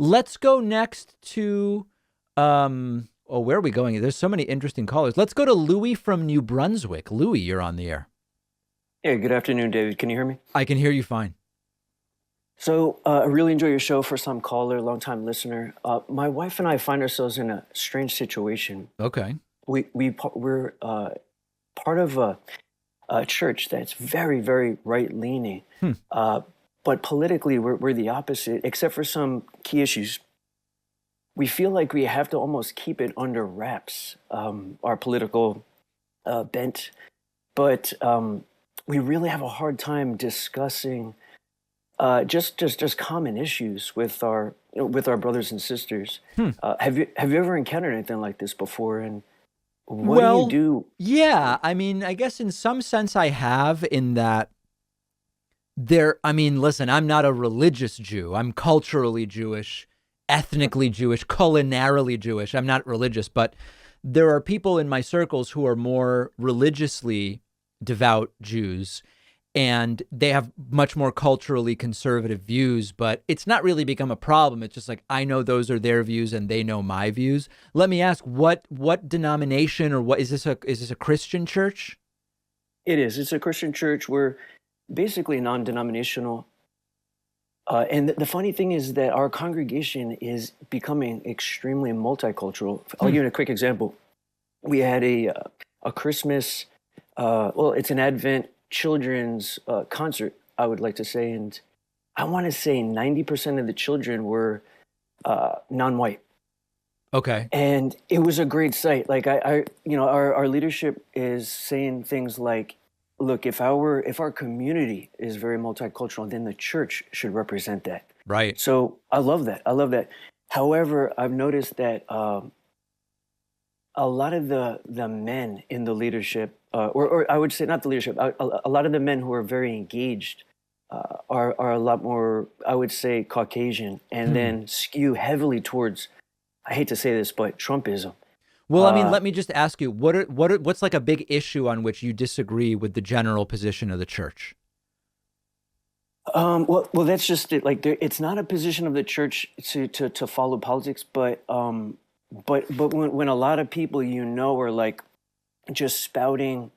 Let's go next to, where are we going? There's so many interesting callers. Let's go to Louis from New Brunswick. Louis, you're on the air. Yeah, good afternoon, David. Can you hear me? I can hear you fine. So, I really enjoy your show. First time caller, long time listener. My wife and I find ourselves in a strange situation. Okay. We're part of a church that's very, very right leaning. Hmm. But politically, we're the opposite, except for some key issues. We feel like we have to almost keep it under wraps, our political bent. But we really have a hard time discussing just common issues with our brothers and sisters. Hmm. Have you ever encountered anything like this before? And what do you Well, do? yeah, I mean, I guess in some sense I have, in that listen, I'm not a religious Jew. I'm culturally Jewish, ethnically Jewish, culinarily Jewish. I'm not religious, but there are people in my circles who are more religiously devout Jews, and they have much more culturally conservative views, but it's not really become a problem. It's just like, I know those are their views and they know my views. Let me ask, what denomination, or what is this a Christian church? It is. It's a Christian church. We're basically non-denominational. And the funny thing is that our congregation is becoming extremely multicultural. I'll give you a quick example. We had a Christmas, it's an Advent children's concert, I would like to say, and I want to say 90% of the children were non-white. Okay. And it was a great sight. Like our leadership is saying things like, look, if our community is very multicultural, then the church should represent that. Right. So I love that. I love that. However, I've noticed that a lot of the men in the leadership, or I would say not the leadership, a lot of the men who are very engaged are a lot more, I would say, Caucasian, and then skew heavily towards, I hate to say this, but Trumpism. Well, I mean, let me just ask you, what's like a big issue on which you disagree with the general position of the church? Well, that's just it. Like, it's not a position of the church to follow politics, but when a lot of people are like just spouting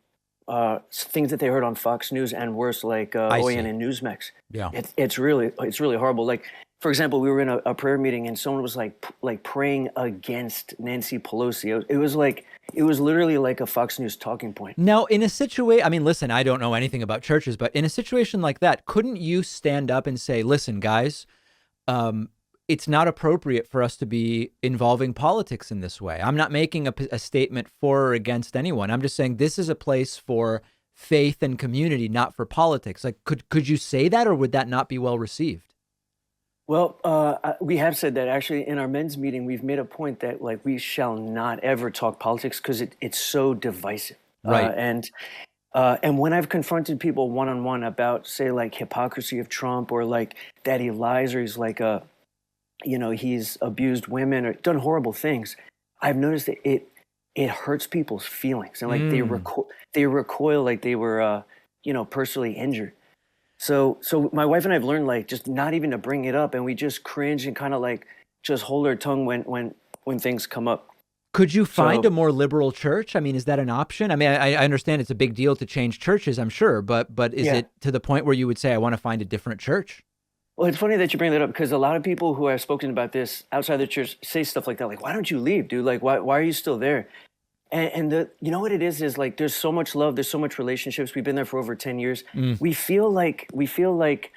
things that they heard on Fox News and worse, like OAN and Newsmax, Yeah. it's really horrible. Like, for example, we were in a prayer meeting and someone was like praying against Nancy Pelosi. It was literally like a Fox News talking point. Now, in a situation, I mean, listen, I don't know anything about churches, but in a situation like that, couldn't you stand up and say, listen, guys, it's not appropriate for us to be involving politics in this way. I'm not making a statement for or against anyone. I'm just saying this is a place for faith and community, not for politics. Like, could you say that, or would that not be well received? Well, we have said that actually in our men's meeting. We've made a point that like we shall not ever talk politics because it's so divisive. Right. And when I've confronted people one on one about, say, like hypocrisy of Trump, or like that he lies, or he's like he's abused women or done horrible things, I've noticed that it hurts people's feelings, and like they recoil like they were personally injured. So my wife and I have learned like just not even to bring it up, and we just cringe and kind of like just hold our tongue when things come up. Could you find a more liberal church? I mean, is that an option? I mean, I understand it's a big deal to change churches, I'm sure, but is it to the point where you would say, I want to find a different church? Well, it's funny that you bring that up, because a lot of people who I've spoken about this outside the church say stuff like that, like, why don't you leave, dude? Like, why are you still there? And you know what it is like, there's so much love, there's so much relationships. We've been there for over 10 years. We feel like it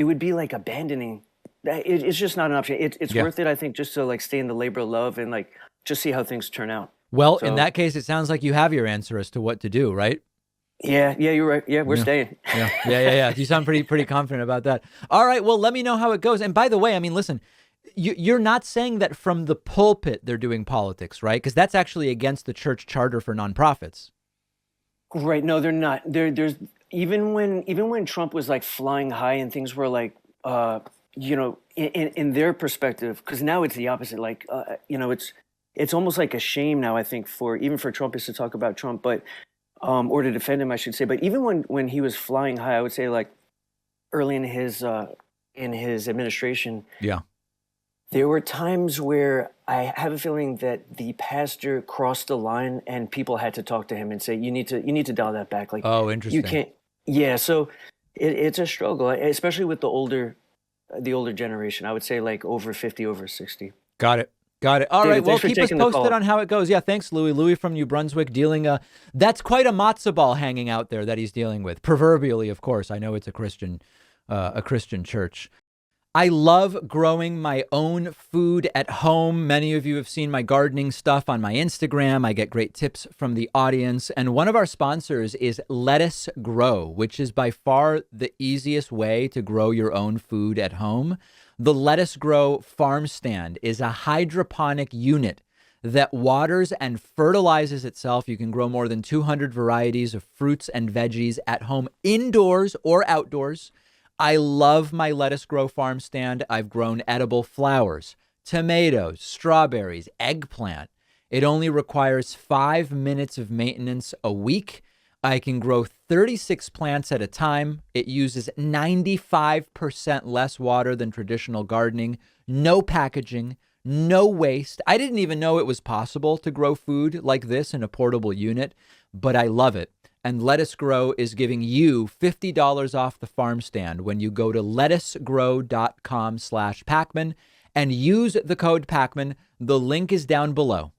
would be like abandoning. It's just not an option. It's worth it, I think, just to like stay in the labor of love and like just see how things turn out. Well, in that case, it sounds like you have your answer as to what to do, right? Yeah, you're right. Yeah, we're staying. Yeah. You sound pretty confident about that. All right, well, let me know how it goes. And by the way, I mean, listen, you're not saying that from the pulpit they're doing politics, right? Because that's actually against the church charter for nonprofits. Right. No, they're not. There's even when Trump was like flying high and things were like, in their perspective, because now it's the opposite. Like, it's almost like a shame now, I think, for Trumpists to talk about Trump, but or to defend him, I should say. But even when he was flying high, I would say like early in his in his administration, Yeah. there were times where I have a feeling that the pastor crossed the line and people had to talk to him and say, you need to dial that back. Like Oh, you interesting. can't. Yeah. So it's a struggle, especially with the older generation. I would say like over 50, over 60. Got it. Got it. All right. David, Well, thanks for keep us taking the posted call. on how it goes. Yeah. Thanks, Louis. Louis from New Brunswick dealing that's quite a matzo ball hanging out there that he's dealing with. Proverbially, of course. I know it's a Christian church. I love growing my own food at home. Many of you have seen my gardening stuff on my Instagram. I get great tips from the audience. And one of our sponsors is Lettuce Grow, which is by far the easiest way to grow your own food at home. The Lettuce Grow farm stand is a hydroponic unit that waters and fertilizes itself. You can grow more than 200 varieties of fruits and veggies at home, indoors or outdoors. I love my Lettuce Grow farm stand. I've grown edible flowers, tomatoes, strawberries, eggplant. It only requires 5 minutes of maintenance a week. I can grow 36 plants at a time. It uses 95% less water than traditional gardening. No packaging, no waste. I didn't even know it was possible to grow food like this in a portable unit, but I love it. And Lettuce Grow is giving you $50 off the farm stand when you go to lettucegrow.com/Pacman and use the code Pacman. The link is down below.